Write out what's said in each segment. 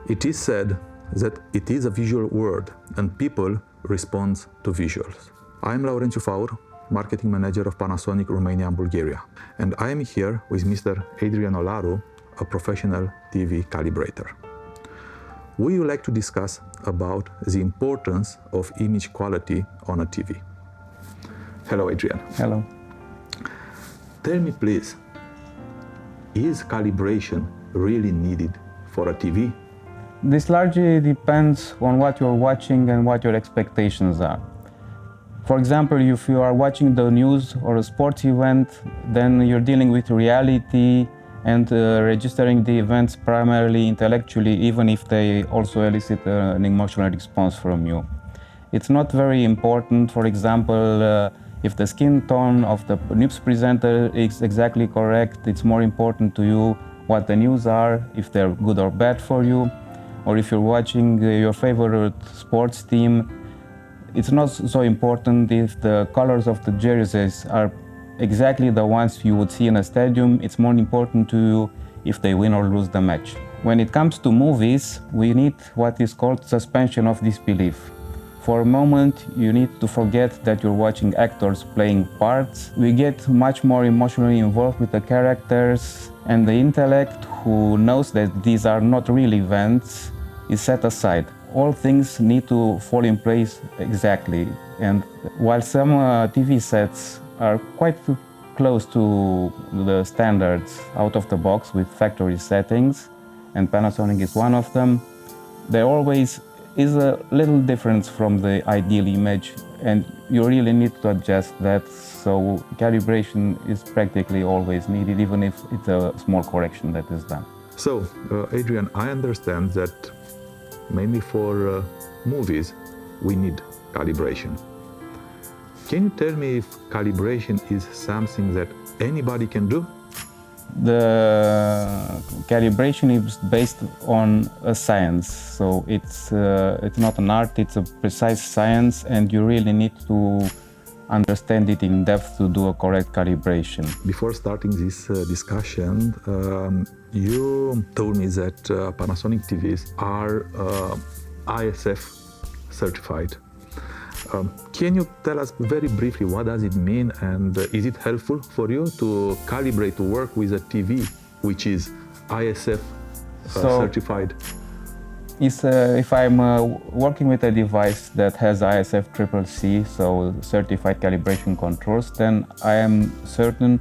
It is said that it is a visual world and people respond to visuals. I am Laurentiu Faur, Marketing Manager of Panasonic Romania and Bulgaria, and I am here with Mr. Adrian Olaru, a professional TV calibrator. We would like to discuss about the importance of image quality on a TV. Hello, Adrian. Hello. Tell me, please, is calibration really needed for a TV? This largely depends on what you're watching and what your expectations are. For example, if you are watching the news or a sports event, then you're dealing with reality and registering the events primarily intellectually, even if they also elicit an emotional response from you. It's not very important, for example, if the skin tone of the news presenter is exactly correct. It's more important to you what the news are, if they're good or bad for you, or if you're watching your favorite sports team. It's not so important if the colors of the jerseys are exactly the ones you would see in a stadium. It's more important to you if they win or lose the match. When it comes to movies, we need what is called suspension of disbelief. For a moment, you need to forget that you're watching actors playing parts. We get much more emotionally involved with the characters, and the intellect, who knows that these are not real events, is set aside. All things need to fall in place exactly. And while some TV sets are quite close to the standards out of the box with factory settings, and Panasonic is one of them, there always is a little difference from the ideal image, and you really need to adjust that. So calibration is practically always needed, even if it's a small correction that is done. So, Adrian, I understand that mainly for movies, we need calibration. Can you tell me if calibration is something that anybody can do? The calibration is based on a science, so it's not an art, it's a precise science, and you really need to understand it in depth to do a correct calibration. Before starting this discussion, you told me that Panasonic TVs are ISF certified. Can you tell us very briefly what does it mean, and is it helpful for you to calibrate, to work with a TV which is ISF certified? If I'm working with a device that has ISF CCC, so certified calibration controls, then I am certain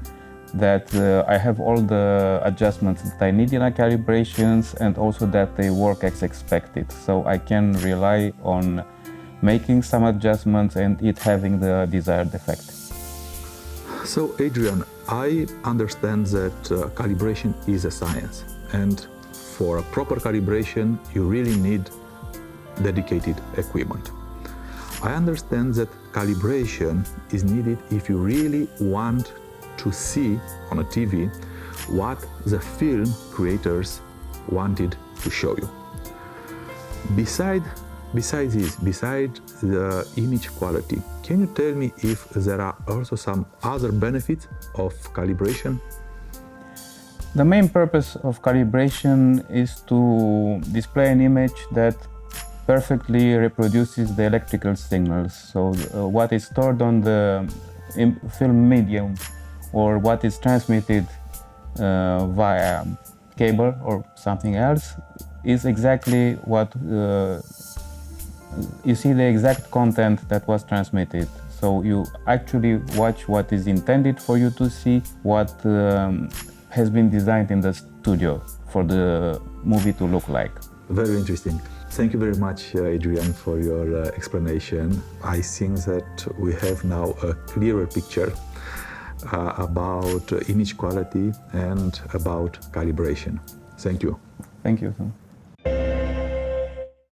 that I have all the adjustments that I need in a calibrations, and also that they work as expected. So I can rely on making some adjustments and it having the desired effect. So, Adrian, I understand that calibration is a science, and for a proper calibration, you really need dedicated equipment. I understand that calibration is needed if you really want to see on a TV what the film creators wanted to show you. Besides the image quality, can you tell me if there are also some other benefits of calibration? The main purpose of calibration is to display an image that perfectly reproduces the electrical signals. So what is stored on the film medium or what is transmitted via cable or something else is exactly what you see, the exact content that was transmitted. So you actually watch what is intended for you to see, what has been designed in the studio for the movie to look like. Very interesting. Thank you very much, Adrian, for your explanation. I think that we have now a clearer picture about image quality and about calibration. Thank you. Thank you.